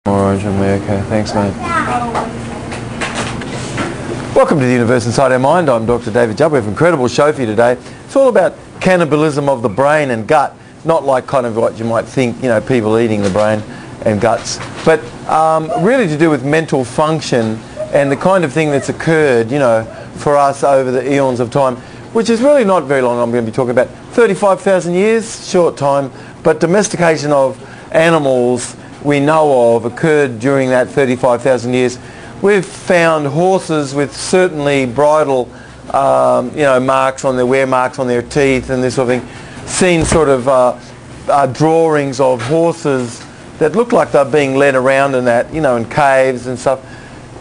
Orange on me, okay. Thanks, mate. Welcome to the Universe Inside Our Mind. I'm Dr. David Jubb. We have an incredible show for you today. It's all about cannibalism of the brain and gut. Not like kind of what you might think, you know, people eating the brain and guts. But really to do with mental function and the kind of thing that's occurred, you know, for us over the eons of time, which is really not very long. I'm going to be talking about 35,000 years, short time, but domestication of animals we know of occurred during that 35,000 years. We've found horses with certainly bridle, you know, marks on their wear marks on their teeth and this sort of thing. Seen sort of drawings of horses that look like they're being led around in that, you know, in caves and stuff.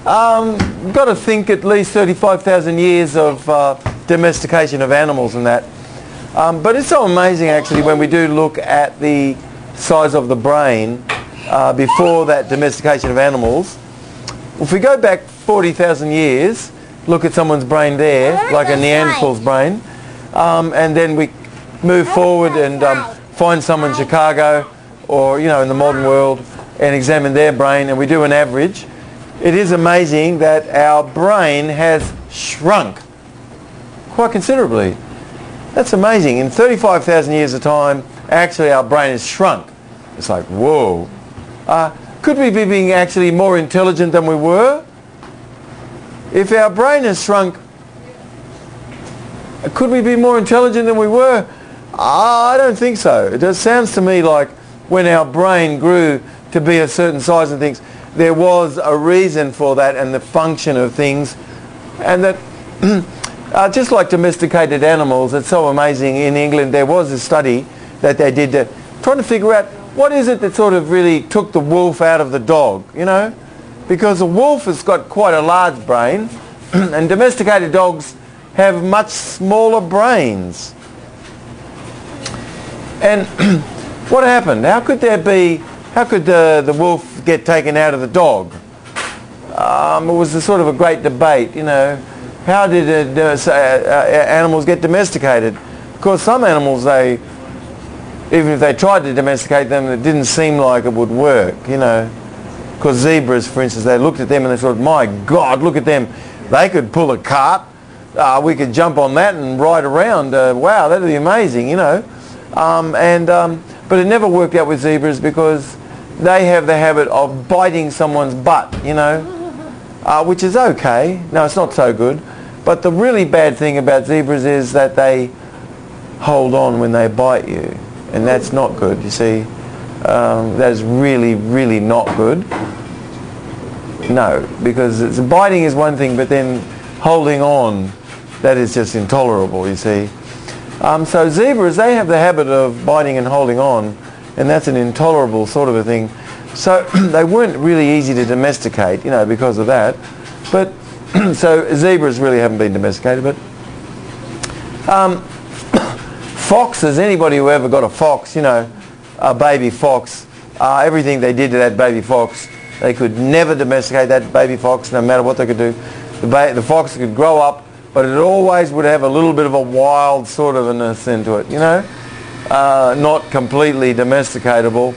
Got to think at least 35,000 years of domestication of animals and that. But it's so amazing actually when we do look at the size of the brain before that domestication of animals. If we go back 40,000 years, look at someone's brain there, like a Neanderthal's brain, and then we move forward and find someone in Chicago or, you know, in the modern world and examine their brain, and we do an average. It is amazing that our brain has shrunk quite considerably. That's amazing. In 35,000 years of time, actually our brain has shrunk. It's like, whoa. Could we be being actually more intelligent than we were? If our brain has shrunk, could we be more intelligent than we were? I don't think so. It just sounds to me like when our brain grew to be a certain size and things, there was a reason for that and the function of things, and that just like domesticated animals, it's so amazing. In England there was a study that they did trying to figure out what is it that sort of really took the wolf out of the dog, you know? Because the wolf has got quite a large brain and domesticated dogs have much smaller brains. And what happened? How could the wolf get taken out of the dog? It was a sort of a great debate, you know. How did animals get domesticated? Of course, some animals, even if they tried to domesticate them, it didn't seem like it would work, you know. Because zebras, for instance, they looked at them and they thought, my God, look at them. They could pull a cart. We could jump on that and ride around. Wow, that would be amazing, you know. But it never worked out with zebras because they have the habit of biting someone's butt, you know, which is okay. No, it's not so good. But the really bad thing about zebras is that they hold on when they bite you. And that's not good, you see. That is really, really not good. No, because biting is one thing, but then holding on, that is just intolerable, you see. So zebras, they have the habit of biting and holding on, and that's an intolerable sort of a thing. So they weren't really easy to domesticate, you know, because of that. But so zebras really haven't been domesticated, but foxes, anybody who ever got a fox, you know, a baby fox, everything they did to that baby fox, they could never domesticate that baby fox, no matter what they could do. The fox could grow up, but it always would have a little bit of a wild sort of a into it, you know, not completely domesticatable.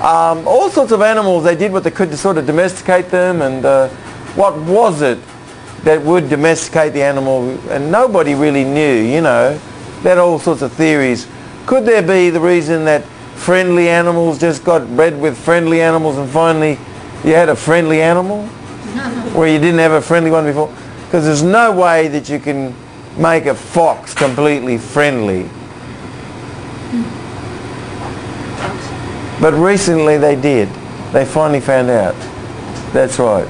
All sorts of animals, they did what they could to sort of domesticate them, and what was it that would domesticate the animal? And nobody really knew, you know. They had all sorts of theories. Could there be the reason that friendly animals just got bred with friendly animals and finally you had a friendly animal where you didn't have a friendly one before? Because there's no way that you can make a fox completely friendly. But recently they did. They finally found out. That's right.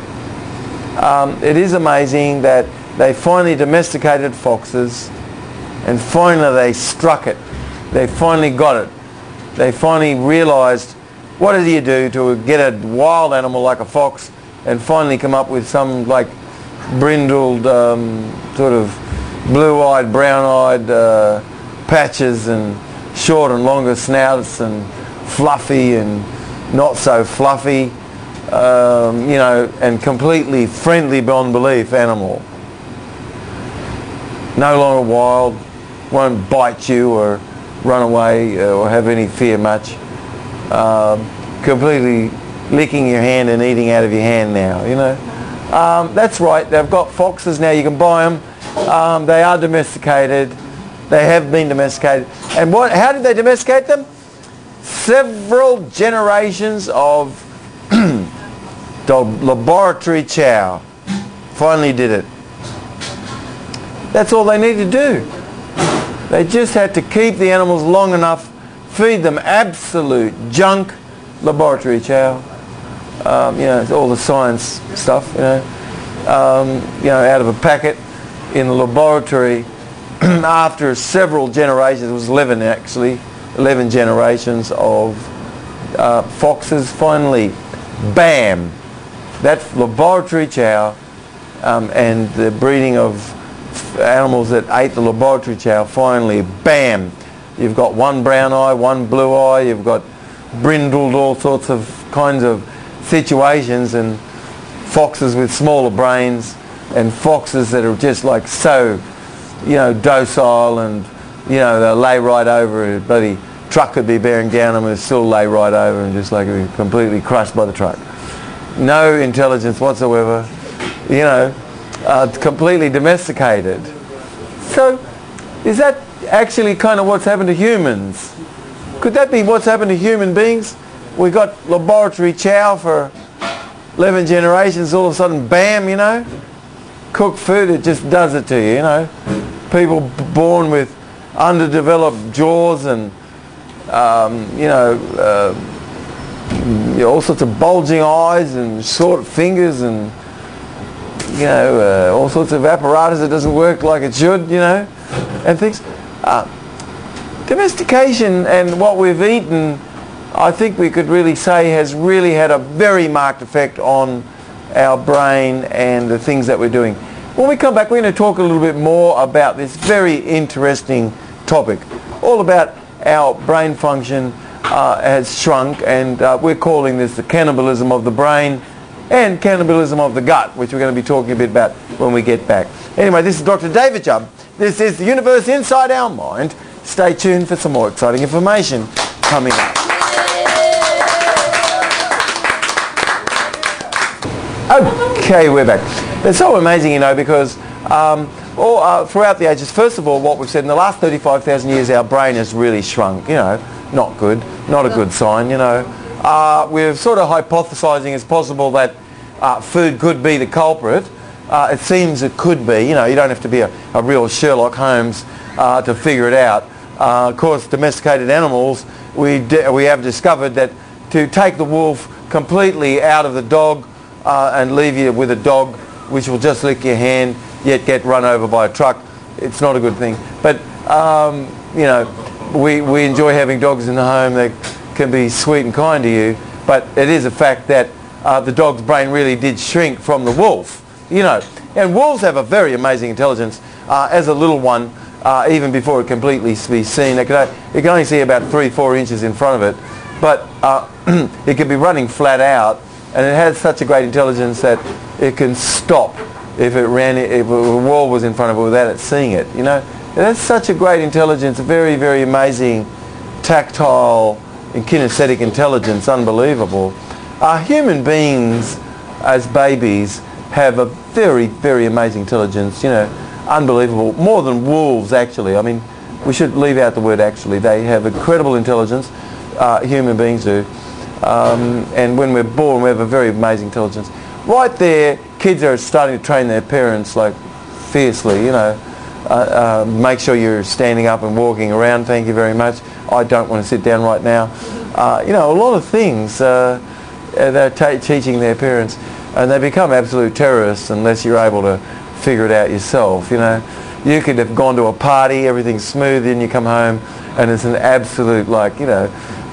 It is amazing that they finally domesticated foxes, and finally they struck it. They finally got it. They finally realized, what do you do to get a wild animal like a fox and finally come up with some like brindled, sort of blue-eyed, brown-eyed patches and short and longer snouts and fluffy and not so fluffy, you know, and completely friendly beyond belief animal. No longer wild, won't bite you or run away or have any fear much. Completely licking your hand and eating out of your hand now, you know. That's right, they've got foxes now, you can buy them. They are domesticated. They have been domesticated. And how did they domesticate them? Several generations of laboratory chow. Finally did it. That's all they need to do. They just had to keep the animals long enough, feed them absolute junk, laboratory chow. You know, it's all the science stuff, you know, out of a packet in the laboratory. After several generations, it was 11 actually, 11 generations of foxes, finally, bam, that's laboratory chow, and the breeding of animals that ate the laboratory chow, finally, bam, you've got one brown eye, one blue eye, you've got brindled, all sorts of kinds of situations, and foxes with smaller brains, and foxes that are just like so, you know, docile, and you know, they'll lay right over, a bloody truck could be bearing down them and they'll still lay right over and just like be completely crushed by the truck. No intelligence whatsoever, you know, completely domesticated. So is that actually kind of what's happened to humans? Could that be what's happened to human beings? We got laboratory chow for 11 generations, all of a sudden, bam, you know, cooked food, it just does it to you, you know. People born with underdeveloped jaws and, you know, all sorts of bulging eyes and short fingers and, you know, all sorts of apparatus that doesn't work like it should, you know, and things. Domestication and what we've eaten, I think we could really say, has really had a very marked effect on our brain and the things that we're doing. When we come back, we're going to talk a little bit more about this very interesting topic, all about our brain function has shrunk, and we're calling this the cannibalism of the brain and cannibalism of the gut, which we're going to be talking a bit about when we get back. Anyway, this is Dr. David Jubb. This is the universe inside our mind. Stay tuned for some more exciting information coming up. Okay, we're back. It's so amazing, you know, because throughout the ages, first of all, what we've said, in the last 35,000 years, our brain has really shrunk, you know, not good, not a good sign, you know. We're sort of hypothesizing it's possible that food could be the culprit. It seems it could be, you know, you don't have to be a real Sherlock Holmes to figure it out. Of course, domesticated animals, we have discovered that to take the wolf completely out of the dog and leave you with a dog which will just lick your hand, yet get run over by a truck, it's not a good thing. But, you know, we enjoy having dogs in the home. They can be sweet and kind to you, but it is a fact that the dog's brain really did shrink from the wolf, you know. And wolves have a very amazing intelligence. As a little one, even before it completely be seen, it can only see about 3-4 inches in front of it, but it can be running flat out, and it has such a great intelligence that it can stop if a wall was in front of it without it seeing it, you know. And that's such a great intelligence, a very, very amazing tactile and kinesthetic intelligence, unbelievable. Human beings as babies have a very, very amazing intelligence, you know, unbelievable, more than wolves actually. I mean, we should leave out the word actually. They have incredible intelligence, human beings do. And when we're born, we have a very amazing intelligence. Right there, kids are starting to train their parents like fiercely, you know. Make sure you're standing up and walking around, thank you very much. I don't want to sit down right now. You know, a lot of things they're teaching their parents, and they become absolute terrorists unless you're able to figure it out yourself, you know. You could have gone to a party, everything's smooth, and you come home and it's an absolute, like, you know,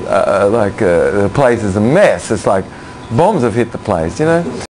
the place is a mess. It's like bombs have hit the place, you know.